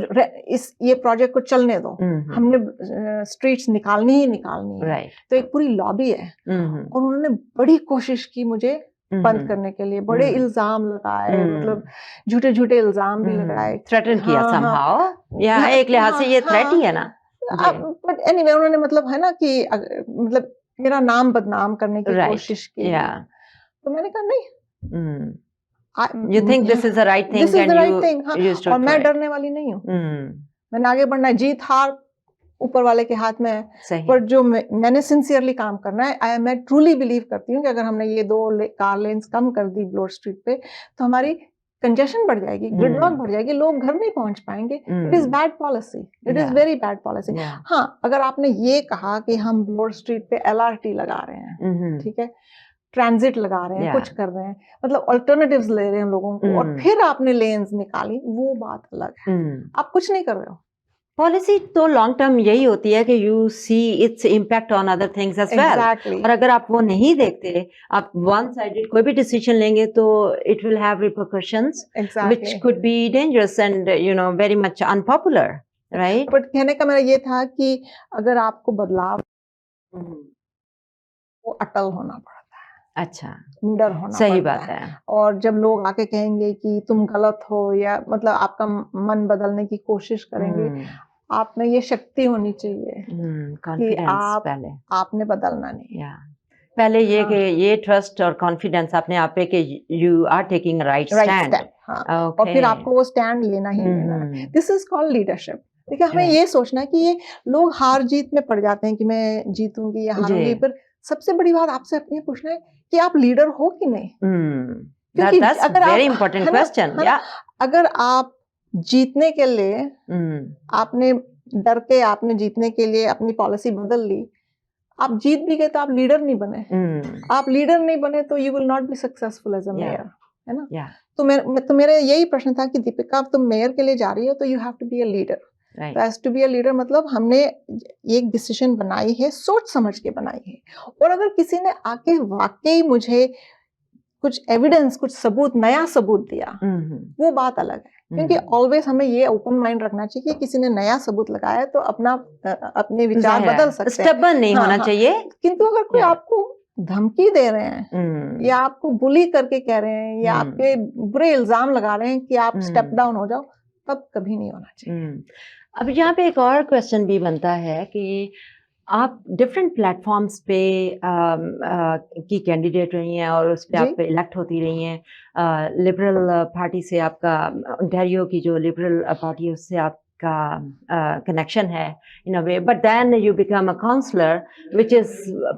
[SPEAKER 2] ये प्रोजेक्ट को चलने दो, हमने स्ट्रीट्स निकालनी ही निकालनी है। तो एक पूरी लॉबी है और उन्होंने बड़ी कोशिश की मुझे बंद करने के लिए, बड़े इल्जाम लगाए, मतलब झूठे झूठे इल्जाम भी लगाए,
[SPEAKER 1] थ्रेटन किया somehow। या एक लिहाज से ये थ्रेट ही है ना।
[SPEAKER 2] बट एनीवे उन्होंने मतलब है ना कि मतलब मेरा नाम बदनाम करने की कोशिश की। तो मैंने कहा नहीं,
[SPEAKER 1] you think this is the right thing,
[SPEAKER 2] this is the right thing, और मैं
[SPEAKER 1] it.
[SPEAKER 2] डरने वाली नहीं हूँ, मैंने आगे बढ़ना है। जीत हार ऊपर वाले के हाथ में है, पर जो मैंने सिंसियरली काम करना है। मैं ट्रूली बिलीव करती हूँ कि अगर हमने ये 2 कार लेन्स कम कर दी ब्लोर स्ट्रीट पे तो हमारी कंजेशन बढ़ जाएगी, ग्रिडलॉक बढ़ जाएगी, लोग घर नहीं पहुंच पाएंगे। It is bad policy, it is very bad policy. हाँ, अगर आपने ये कहा कि हम ब्लोर स्ट्रीट पे LRT लगा रहे हैं, ठीक है, ट्रांजिट लगा रहे हैं, कुछ कर रहे हैं, मतलब अल्टरनेटिव्स ले रहे हैं लोगों को, और फिर आपने लेन्स निकाली, वो बात अलग है। आप कुछ नहीं कर रहे हो।
[SPEAKER 1] पॉलिसी तो लॉन्ग टर्म यही होती है कि you see its impact on other things as well. और अगर आप वो नहीं देखते, आप वन साइडेड कोई भी डिसीजन लेंगे तो it will have repercussions which could be dangerous and you know very much unpopular, right?
[SPEAKER 2] But कहने का मेरा ये था कि अगर आपको बदलाव वो अटल होना पड़ता है।
[SPEAKER 1] अच्छा,
[SPEAKER 2] निडर होना
[SPEAKER 1] सही
[SPEAKER 2] पड़ता
[SPEAKER 1] बात है।
[SPEAKER 2] और जब लोग आके कहेंगे कि तुम गलत हो, या मतलब आपका मन बदलने की कोशिश करेंगे, आप में ये शक्ति होनी चाहिए कि आपने बदलना नहीं।
[SPEAKER 1] पहले ये कि ये ट्रस्ट और कॉन्फिडेंस अपने आप पे कि you are taking right stand,
[SPEAKER 2] और फिर आपको वो स्टैंड लेना ही लेना है। This is called leadership. देखिए, हमें ये सोचना है कि ये लोग हार जीत में पड़ जाते हैं कि मैं जीतूंगी या हारूंगी, पर सबसे बड़ी बात आपसे अपने पूछना है कि आप लीडर हो कि नहीं। क्योंकि
[SPEAKER 1] That's
[SPEAKER 2] अगर
[SPEAKER 1] very
[SPEAKER 2] आप
[SPEAKER 1] important
[SPEAKER 2] है ना,
[SPEAKER 1] question.
[SPEAKER 2] है ना,
[SPEAKER 1] Yeah.
[SPEAKER 2] अगर आप जीतने के लिए आपने डर के आपने जीतने के लिए अपनी पॉलिसी बदल ली, आप जीत भी गए तो आप लीडर नहीं बने। आप लीडर नहीं बने तो you will not be successful as a mayor, है ना।
[SPEAKER 1] Yeah.
[SPEAKER 2] तो मेरा यही प्रश्न था कि दीपिका अब तुम मेयर के लिए जा रही हो तो you have to be a leader.
[SPEAKER 1] Right.
[SPEAKER 2] तो as to be a leader मतलब हमने एक डिसीजन बनाई है, सोच समझ के बनाई है, और अगर किसी ने आके वाकई मुझे कुछ एविडेंस, कुछ सबूत, नया सबूत दिया, वो बात अलग है। क्योंकि ऑलवेज हमें ये ओपन माइंड रखना चाहिए कि किसी ने नया सबूत लगाया है तो अपने विचार बदल सकते हैं,
[SPEAKER 1] स्टबर्न नहीं होना चाहिए।
[SPEAKER 2] किंतु अगर कोई आपको धमकी दे रहे हैं या आपको बुली करके कह रहे हैं या आपके बुरे इल्जाम लगा रहे हैं कि आप स्टेप डाउन हो जाओ, तब कभी नहीं होना चाहिए।
[SPEAKER 1] अब यहाँ पे एक और क्वेश्चन भी बनता है कि आप डिफरेंट प्लेटफॉर्म्स पे की कैंडिडेट रही हैं और उस पे आप इलेक्ट होती रही हैं। लिबरल पार्टी से आपका, ओंटारियो की जो लिबरल पार्टी है उससे आपका कनेक्शन है in a way, but then you become a councillor which is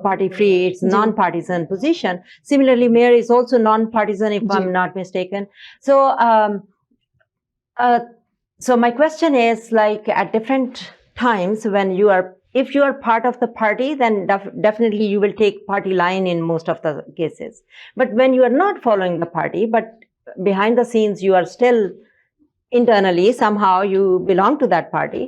[SPEAKER 1] party free, it's non partisan position. Similarly mayor is also non partisan if I am not mistaken. So my question is, like, at different times when if you are part of the party, then definitely you will take party line in most of the cases. But when you are not following the party, but behind the scenes you are still internally, somehow you belong to that party.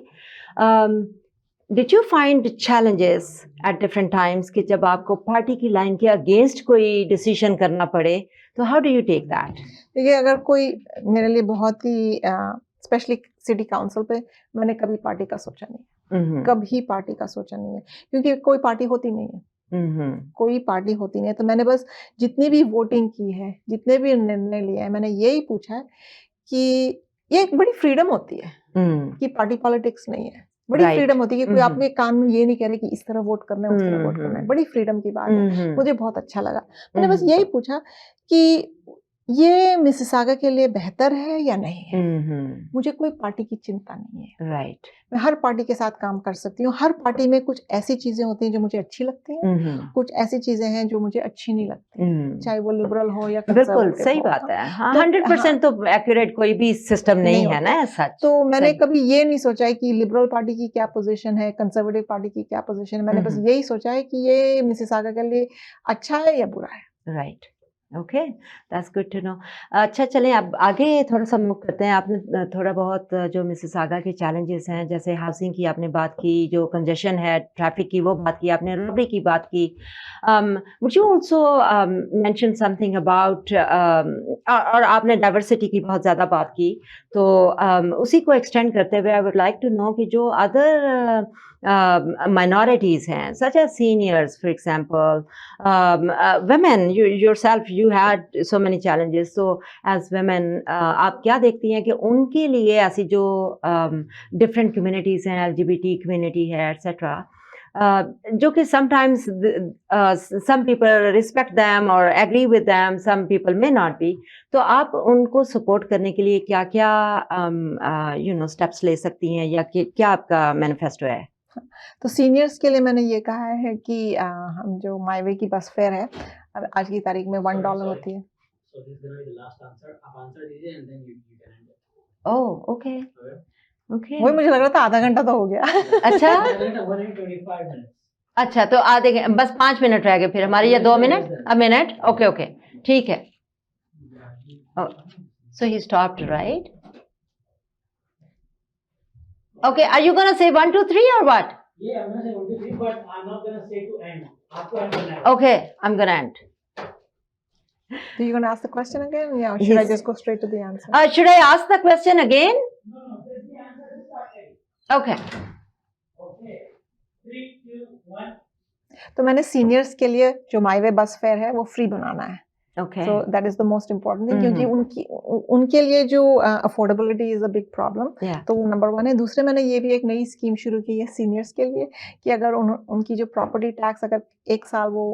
[SPEAKER 1] Did you find challenges at different times कि जब आपको party की line के against कोई decision करना पड़े, तो how do you take that?
[SPEAKER 2] देखिए, अगर कोई मेरे लिए बहुत ही स्पेशली सिटी काउंसिल पे मैंने कभी पार्टी का सोचा नहीं, कभी पार्टी का सोचा नहीं है, क्योंकि कोई पार्टी होती नहीं है, कोई पार्टी होती नहीं है। तो मैंने बस जितनी भी वोटिंग की है, जितने भी निर्णय लिए हैं, मैंने यही पूछा है कि ये एक बड़ी फ्रीडम होती है कि पार्टी पॉलिटिक्स नहीं है, बड़ी फ्रीडम होती है कि कोई आपके कान में ये नहीं कह रहे कि इस तरह वोट करना है, उस तरह वोट करना है, बड़ी फ्रीडम की बात है। मुझे बहुत अच्छा लगा। मैंने बस यही पूछा कि ये मिसिसागा के लिए बेहतर है या नहीं है। मुझे कोई पार्टी की चिंता नहीं है।
[SPEAKER 1] राइट।
[SPEAKER 2] मैं हर पार्टी के साथ काम कर सकती हूँ। हर पार्टी में कुछ ऐसी चीजें होती हैं जो मुझे अच्छी लगती हैं, कुछ ऐसी चीजें हैं जो मुझे अच्छी नहीं लगती, चाहे वो लिबरल हो या कंजर्वेटिव।
[SPEAKER 1] बिल्कुल सही बात है। 100% तो एक्यूरेट कोई भी सिस्टम नहीं है ना सच।
[SPEAKER 2] तो मैंने कभी ये नहीं सोचा है कि लिबरल पार्टी की क्या पोजीशन है, कंजर्वेटिव पार्टी की क्या पोजीशन है। मैंने बस यही सोचा है कि ये मिसिसागा के लिए अच्छा है या बुरा है।
[SPEAKER 1] Right, okay, that's good to know. अच्छा, चलें अब आगे थोड़ा सा मूव करते हैं। आपने थोड़ा बहुत जो मिसिसागा के चैलेंजेस हैं, जैसे हाउसिंग की आपने बात की, जो कंजेशन है, ट्रैफिक की वो बात की आपने, रॉबरी की बात की। Would you also mention something about, और आपने डाइवर्सिटी की बहुत ज़्यादा बात की, तो उसी को एक्सटेंड करते हुए I would like to know कि जो अदर minorities हैं, such as seniors, for example, women, yourself, you had so many challenges. So as women, आप क्या देखती हैं कि उनके लिए ऐसी जो different communities हैं, LGBT community है, etc., जो कि sometimes some people respect them or agree with them, some people may not be. तो आप उनको support करने के लिए क्या-क्या steps ले सकती हैं, या क्या आपका manifesto है?
[SPEAKER 2] तो सीनियर्स के लिए मैंने ये कहा है कि हम जो माईवे की बस फेयर है, आज की तारीख में $1 होती है।
[SPEAKER 1] ओह, ओके, ओके।
[SPEAKER 2] वही मुझे लग रहा था आधा घंटा तो हो गया।
[SPEAKER 1] अच्छा, अच्छा, तो आधे बस 5 मिनट रह गए फिर हमारे, या 2 minute, a minute, okay, okay, ठीक है। So he stopped, right? Okay, are you gonna say 1, 2, 3 or what?
[SPEAKER 13] Yeah, I'm gonna say 1, 2, 3, but I'm not gonna say to end. After I'm gonna end.
[SPEAKER 1] Okay, I'm gonna end.
[SPEAKER 2] So you're gonna ask the question again? Yeah, or should I just go straight to the answer?
[SPEAKER 1] Should I ask the question again?
[SPEAKER 13] No, the answer is started.
[SPEAKER 1] Okay.
[SPEAKER 13] Okay. 3, 2, 1.
[SPEAKER 2] तो मैंने seniors के लिए जो माईवे बस fair है वो free बनाना है।
[SPEAKER 1] Okay.
[SPEAKER 2] So that is the most important thing, क्योंकि उनके लिए जो affordability is a big problem. तो वो नंबर 1 है। दूसरे, मैंने ये भी एक नई स्कीम शुरू की है सीनियर्स के लिए कि अगर उनकी जो प्रॉपर्टी टैक्स अगर एक साल वो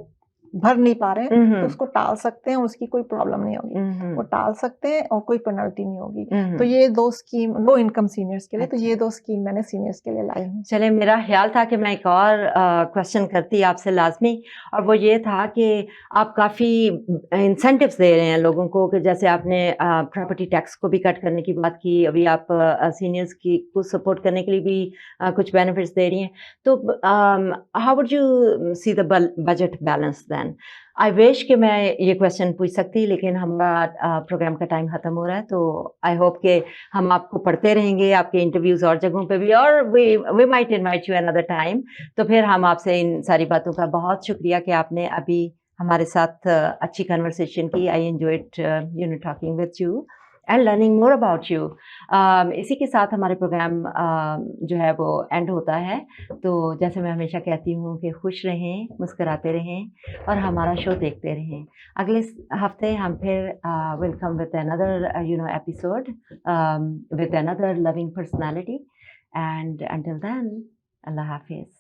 [SPEAKER 2] भर नहीं पा रहे हैं
[SPEAKER 1] Mhm.
[SPEAKER 2] तो उसको टाल सकते हैं, उसकी कोई प्रॉब्लम नहीं होगी।
[SPEAKER 1] Mhm.
[SPEAKER 2] वो टाल सकते हैं और कोई पेनल्टी नहीं होगी।
[SPEAKER 1] Mhm.
[SPEAKER 2] तो ये 2 स्कीम लो इनकम सीनियर्स के लिए, तो
[SPEAKER 1] अच्छा।
[SPEAKER 2] ये 2 स्कीम मैंने सीनियर्स के लिए लाई हूँ।
[SPEAKER 1] चले, मेरा ख्याल था कि मैं एक और क्वेश्चन करती आपसे लाजमी, और वो ये था कि आप काफ़ी इंसेंटिव्स दे रहे हैं लोगों को, कि जैसे आपने प्रॉपर्टी टैक्स को भी कट करने की बात की, अभी आप सीनियर्स की को सपोर्ट करने के लिए भी कुछ बेनिफिट्स दे रही हैं। तो how would you see the budget balance then? I wish कि मैं ये क्वेश्चन पूछ सकती, लेकिन हमारा प्रोग्राम का टाइम ख़त्म हो रहा है, तो आई होप कि हम आपको पढ़ते रहेंगे, आपके इंटरव्यूज़ और जगहों पे भी, और we might invite you another time. तो फिर हम आपसे इन सारी बातों का बहुत शुक्रिया कि आपने अभी हमारे साथ अच्छी कन्वर्सेशन की। I enjoyed talking with you and learning more about you. इसी के साथ हमारे प्रोग्राम जो है वो एंड होता है। तो जैसे मैं हमेशा कहती हूँ कि खुश रहें, मुस्कुराते रहें और हमारा शो देखते रहें। अगले हफ्ते हम फिर will come with another episode with another loving personality, and until then अल्लाह हाफिज़।